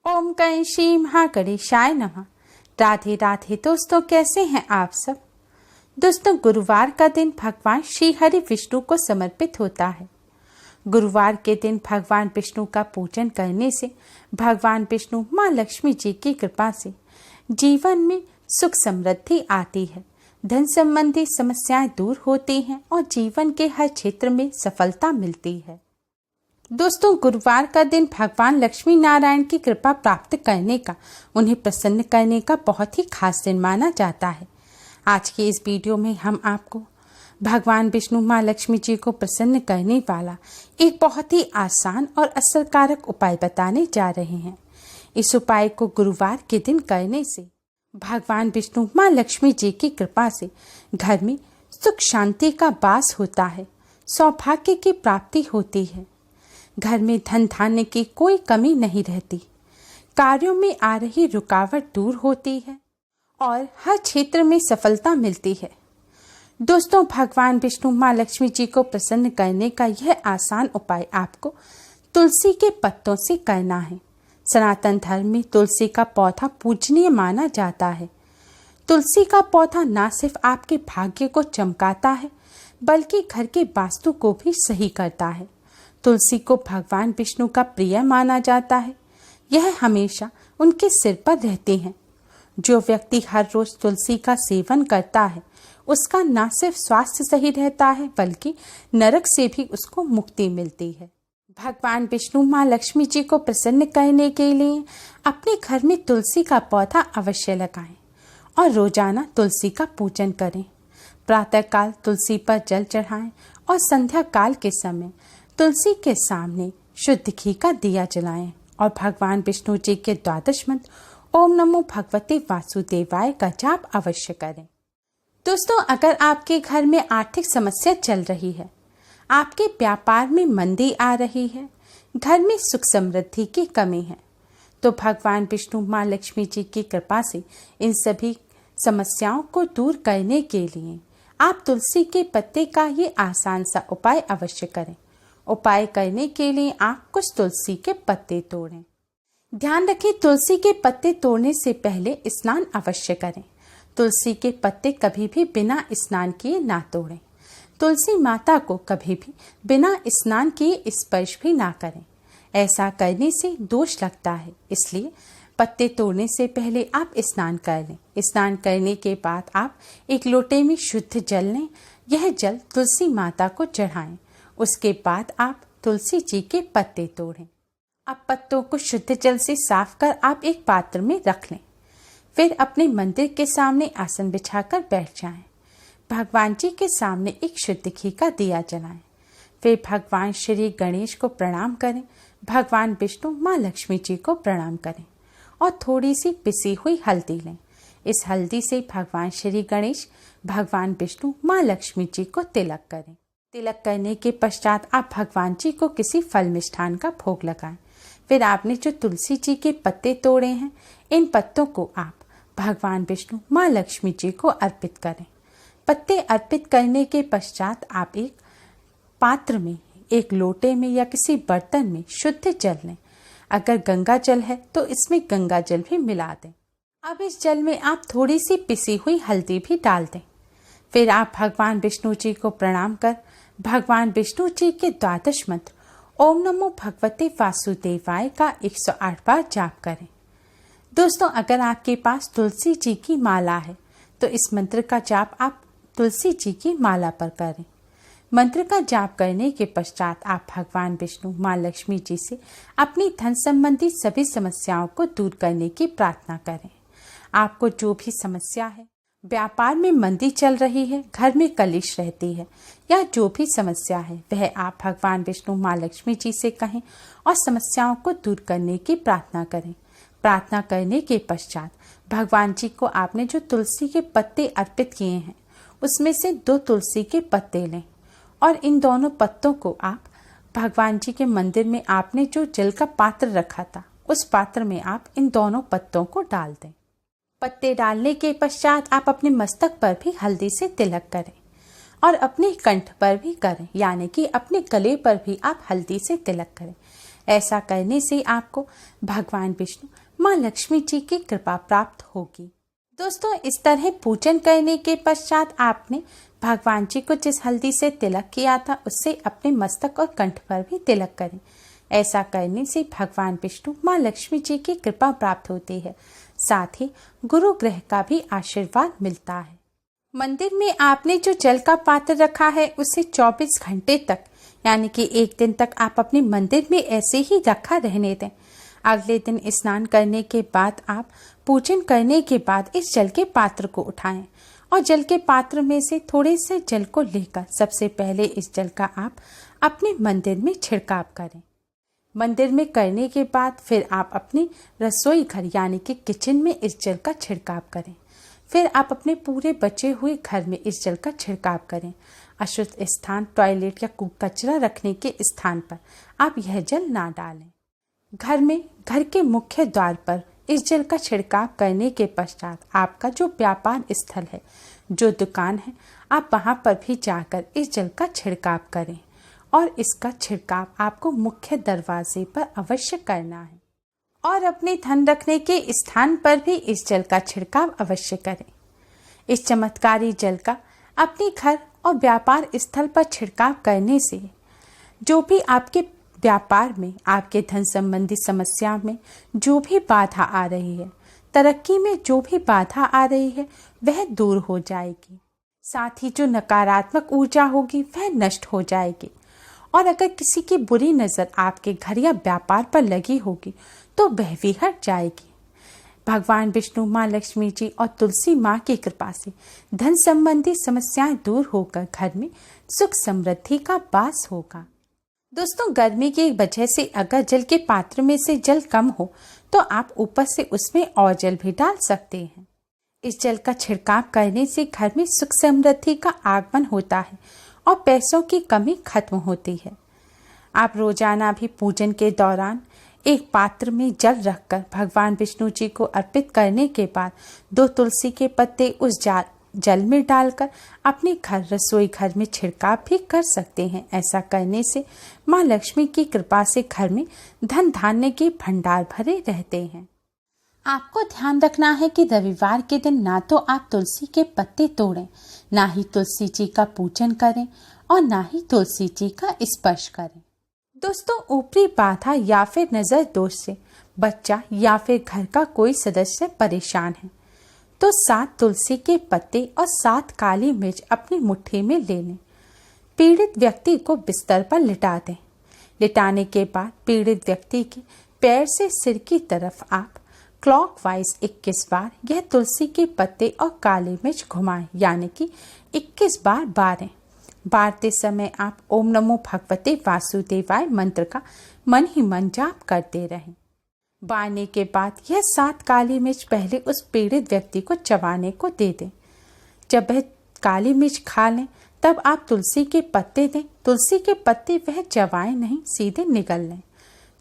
ओम कं श्री महागणेशाय नमः। राधे राधे दोस्तों, कैसे हैं आप सब। दोस्तों, गुरुवार का दिन भगवान श्री हरि विष्णु को समर्पित होता है। गुरुवार के दिन भगवान विष्णु का पूजन करने से भगवान विष्णु माँ लक्ष्मी जी की कृपा से जीवन में सुख समृद्धि आती है, धन संबंधी समस्याएं दूर होती हैं और जीवन के हर क्षेत्र में सफलता मिलती है। दोस्तों, गुरुवार का दिन भगवान लक्ष्मी नारायण की कृपा प्राप्त करने का, उन्हें प्रसन्न करने का बहुत ही खास दिन माना जाता है। आज के इस वीडियो में हम आपको भगवान विष्णु माँ लक्ष्मी जी को प्रसन्न करने वाला एक बहुत ही आसान और असरकारक उपाय बताने जा रहे हैं। इस उपाय को गुरुवार के दिन करने से भगवान विष्णु माँ लक्ष्मी जी की कृपा से घर में सुख शांति का वास होता है, सौभाग्य की प्राप्ति होती है, घर में धन धान्य की कोई कमी नहीं रहती, कार्यों में आ रही रुकावट दूर होती है और हर क्षेत्र में सफलता मिलती है। दोस्तों, भगवान विष्णु माँ लक्ष्मी जी को प्रसन्न करने का यह आसान उपाय आपको तुलसी के पत्तों से करना है। सनातन धर्म में तुलसी का पौधा पूजनीय माना जाता है। तुलसी का पौधा न सिर्फ आपके भाग्य को चमकाता है, बल्कि घर के वास्तु को भी सही करता है। तुलसी को भगवान विष्णु का प्रिय माना जाता है। यह हमेशा उनके सिर पर रहते हैं। जो व्यक्ति हर रोज तुलसी का सेवन करता है, उसका न सिर्फ स्वास्थ्य सही रहता है, बल्कि नरक से भी उसको मुक्ति मिलती है। भगवान विष्णु माँ लक्ष्मी जी को प्रसन्न करने के लिए अपने घर में तुलसी का पौधा अवश्य लगाएं और रोजाना तुलसी का पूजन करें। प्रातःकाल तुलसी पर जल चढ़ाएं और संध्या काल के समय तुलसी के सामने शुद्ध घी का दिया जलाएं और भगवान विष्णु जी के द्वादश मंत्र ओम नमो भगवते वासुदेवाय का जाप अवश्य करें। दोस्तों, अगर आपके घर में आर्थिक समस्या चल रही है, आपके व्यापार में मंदी आ रही है, घर में सुख समृद्धि की कमी है, तो भगवान विष्णु माँ लक्ष्मी जी की कृपा से इन सभी समस्याओं को दूर करने के लिए आप तुलसी के पत्ते का ये आसान सा उपाय अवश्य करें। उपाय करने के लिए आप कुछ तुलसी के पत्ते तोड़ें। ध्यान रखें, तुलसी के पत्ते तोड़ने से पहले स्नान अवश्य करें। तुलसी के पत्ते कभी भी बिना स्नान किए ना तोड़ें। तुलसी माता को कभी भी बिना स्नान किए स्पर्श भी ना करें। ऐसा करने से दोष लगता है, इसलिए पत्ते तोड़ने से पहले आप स्नान कर लें। स्नान करने के बाद आप एक लोटे में शुद्ध जल लें। यह जल तुलसी माता को चढ़ाएं। उसके बाद आप तुलसी जी के पत्ते तोड़ें। अब पत्तों को शुद्ध जल से साफ कर आप एक पात्र में रख लें। फिर अपने मंदिर के सामने आसन बिछाकर बैठ जाएं। भगवान जी के सामने एक शुद्ध घी का दिया जलाएं। फिर भगवान श्री गणेश को प्रणाम करें, भगवान विष्णु माँ लक्ष्मी जी को प्रणाम करें और थोड़ी सी पिसी हुई हल्दी लें। इस हल्दी से भगवान श्री गणेश, भगवान विष्णु माँ लक्ष्मी जी को तिलक करें। तिलक करने के पश्चात आप भगवान जी को किसी फल मिष्ठान का भोग लगाएं। फिर आपने जो तुलसी जी के पत्ते तोड़े हैं, इन पत्तों को आप भगवान विष्णु माँ लक्ष्मी जी को अर्पित करें। पत्ते अर्पित करने के पश्चात आप एक पात्र में, एक लोटे में या किसी बर्तन में शुद्ध जल लें। अगर गंगा जल है तो इसमें गंगा जल भी मिला दें। अब इस जल में आप थोड़ी सी पिसी हुई हल्दी भी डाल दें। फिर आप भगवान विष्णु जी को प्रणाम कर भगवान विष्णु जी के द्वादश मंत्र ओम नमो भगवते वासुदेवाय का 108 बार जाप करें। दोस्तों, अगर आपके पास तुलसी जी की माला है तो इस मंत्र का जाप आप तुलसी जी की माला पर करें। मंत्र का जाप करने के पश्चात आप भगवान विष्णु माँ लक्ष्मी जी से अपनी धन संबंधी सभी समस्याओं को दूर करने की प्रार्थना करें। आपको जो भी समस्या है, व्यापार में मंदी चल रही है, घर में कलेश रहती है, या जो भी समस्या है, वह आप भगवान विष्णु माँ लक्ष्मी जी से कहें और समस्याओं को दूर करने की प्रार्थना करें। प्रार्थना करने के पश्चात भगवान जी को आपने जो तुलसी के पत्ते अर्पित किए हैं, उसमें से 2 तुलसी के पत्ते लें और इन दोनों पत्तों को आप भगवान जी के मंदिर में आपने जो जल का पात्र रखा था, उस पात्र में आप इन दोनों पत्तों को डाल दें। पत्ते डालने के पश्चात आप अपने मस्तक पर भी हल्दी से तिलक करें और अपने कंठ पर भी करें, यानी कि अपने गले पर भी आप हल्दी से तिलक करें। ऐसा करने से आपको भगवान विष्णु, माँ लक्ष्मी जी की कृपा प्राप्त होगी। दोस्तों, इस तरह पूजन करने के पश्चात आपने भगवान जी को जिस हल्दी से तिलक किया था उससे अपने मस्तक और कंठ पर भी तिलक करें। ऐसा करने से भगवान विष्णु, माँ लक्ष्मी जी की कृपा प्राप्त होती है। साथ ही गुरु ग्रह का भी आशीर्वाद मिलता है। मंदिर में आपने जो जल का पात्र रखा है उसे 24 घंटे तक यानी कि एक दिन तक आप अपने मंदिर में ऐसे ही रखा रहने दें। अगले दिन स्नान करने के बाद आप पूजन करने के बाद इस जल के पात्र को उठाएं और जल के पात्र में से थोड़े से जल को लेकर सबसे पहले इस जल का आप अपने मंदिर में छिड़काव करें। मंदिर में करने के बाद फिर आप अपनी रसोई घर यानी कि किचन में इस जल का छिड़काव करें। फिर आप अपने पूरे बचे हुए घर में इस जल का छिड़काव करें। अशुद्ध स्थान, टॉयलेट या कचरा रखने के स्थान पर आप यह जल ना डालें। घर में घर के मुख्य द्वार पर इस जल का छिड़काव करने के पश्चात आपका जो व्यापार स्थल है, जो दुकान है, आप वहां पर भी जाकर इस जल का छिड़काव करें और इसका छिड़काव आपको मुख्य दरवाजे पर अवश्य करना है। और अपने धन रखने के स्थान पर भी इस जल का छिड़काव अवश्य करें। इस चमत्कारी जल का अपने घर और व्यापार स्थल पर छिड़काव करने से जो भी आपके व्यापार में, आपके धन संबंधी समस्या में जो भी बाधा आ रही है, तरक्की में जो भी बाधा आ रही है, वह दूर हो जाएगी। साथ ही जो नकारात्मक ऊर्जा होगी वह नष्ट हो जाएगी। और अगर किसी की बुरी नज़र आपके घर या व्यापार पर लगी होगी तो वह भी हट जाएगी। भगवान विष्णु, माँ लक्ष्मी जी और तुलसी माँ की कृपा से धन संबंधी समस्याएं दूर होकर घर में सुख समृद्धि का वास होगा। दोस्तों, गर्मी की वजह से अगर जल के पात्र में से जल कम हो तो आप ऊपर से उसमें और जल भी डाल सकते हैं। इस जल का छिड़काव करने से घर में सुख समृद्धि का आगमन होता है और पैसों की कमी खत्म होती है। आप रोजाना भी पूजन के दौरान एक पात्र में जल रखकर भगवान विष्णु जी को अर्पित करने के बाद 2 तुलसी के पत्ते उस जल में डालकर अपने घर, रसोई घर में छिड़काव भी कर सकते हैं। ऐसा करने से माँ लक्ष्मी की कृपा से घर में धन धान्य के भंडार भरे रहते हैं। आपको ध्यान रखना है कि रविवार के दिन ना तो आप तुलसी के पत्ते तोड़ें, ना ही तुलसी जी का पूजन करें और ना ही तुलसी जी का स्पर्श करें। दोस्तों, ऊपरी बाधा या फिर नजर दोष से बच्चा या फिर घर का कोई सदस्य परेशान है तो 7 तुलसी के पत्ते और 7 काली मिर्च अपनी मुट्ठी में ले लें। पीड़ित व्यक्ति को बिस्तर पर लिटा दें। लिटाने के बाद पीड़ित व्यक्ति के पैर से सिर की तरफ आप क्लॉकवाइज 21 बार यह तुलसी के पत्ते और काली मिर्च घुमाएं, यानी कि 21 बार बारें। बारते समय आप ओम नमो भगवते वासुदेवाय मंत्र का मन ही मन जाप करते रहें। बारने के बाद यह 7 काली मिर्च पहले उस पीड़ित व्यक्ति को चबाने को दे दें। जब वह काली मिर्च खा लें तब आप तुलसी के पत्ते दें। तुलसी के पत्ते वह चबाएं नहीं, सीधे निगल लें।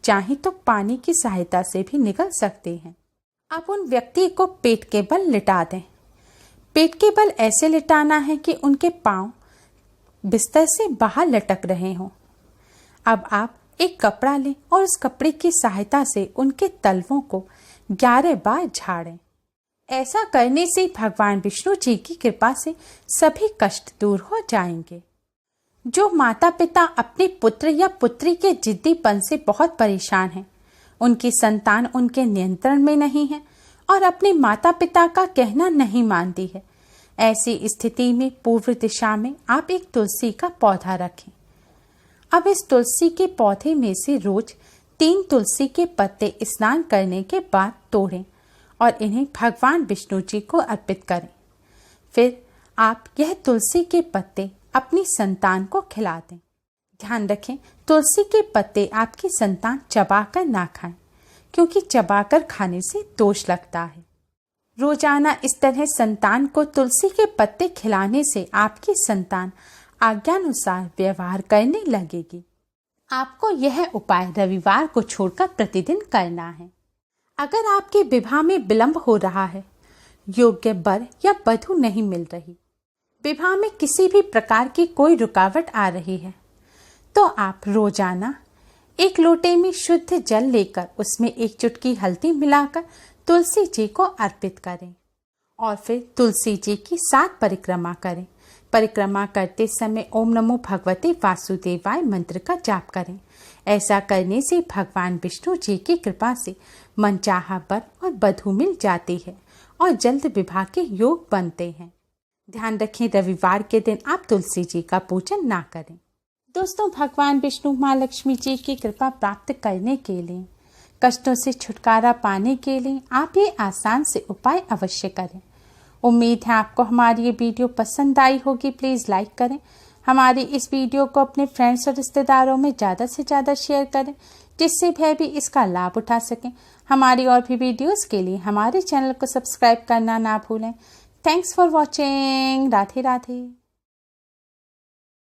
चाहे तो पानी की सहायता से भी निगल सकते हैं। आप उन व्यक्ति को पेट के बल लिटा दें। पेट के बल ऐसे लिटाना है कि उनके पांव बिस्तर से बाहर लटक रहे हों। अब आप एक कपड़ा लें और उस कपड़े की सहायता से उनके तलवों को 11 बार झाड़ें। ऐसा करने से भगवान विष्णु जी की कृपा से सभी कष्ट दूर हो जाएंगे। जो माता पिता अपने पुत्र या पुत्री के जिद्दीपन से बहुत परेशान हैं, उनकी संतान उनके नियंत्रण में नहीं है और अपने माता पिता का कहना नहीं मानती है, ऐसी स्थिति में पूर्व दिशा में आप एक तुलसी का पौधा रखें। अब इस तुलसी के पौधे में से रोज 3 तुलसी के पत्ते स्नान करने के बाद तोड़ें और इन्हें भगवान विष्णु जी को अर्पित करें। फिर आप यह तुलसी के पत्ते अपनी संतान को खिला दें। ध्यान रखें, तुलसी के पत्ते आपकी संतान चबाकर ना खाएं, क्योंकि चबाकर खाने से दोष लगता है। रोजाना इस तरह संतान को तुलसी के पत्ते खिलाने से आपकी संतान आज्ञानुसार व्यवहार करने लगेगी। आपको यह उपाय रविवार को छोड़कर प्रतिदिन करना है। अगर आपके विवाह में विलंब हो रहा है, योग्य वर या वधू नहीं मिल रही, विवाह में किसी भी प्रकार की कोई रुकावट आ रही है, तो आप रोजाना एक लोटे में शुद्ध जल लेकर उसमें एक चुटकी हल्दी मिलाकर तुलसी जी को अर्पित करें और फिर तुलसी जी की 7 परिक्रमा करें। परिक्रमा करते समय ओम नमो भगवते वासुदेवाय मंत्र का जाप करें। ऐसा करने से भगवान विष्णु जी की कृपा से मनचाहा वर और बधू मिल जाती है और जल्द विवाह के योग बनते हैं। ध्यान रखें, रविवार के दिन आप तुलसी जी का पूजन ना करें। दोस्तों, भगवान विष्णु माँ लक्ष्मी जी की कृपा प्राप्त करने के लिए, कष्टों से छुटकारा पाने के लिए आप ये आसान से उपाय अवश्य करें। उम्मीद है आपको हमारी ये वीडियो पसंद आई होगी। प्लीज़ लाइक करें। हमारी इस वीडियो को अपने फ्रेंड्स और रिश्तेदारों में ज़्यादा से ज़्यादा शेयर करें, जिससे वह भी इसका लाभ उठा सकें। हमारी और भी वीडियोस के लिए हमारे चैनल को सब्सक्राइब करना ना भूलें। Thanks for watching. Radhe Radhe.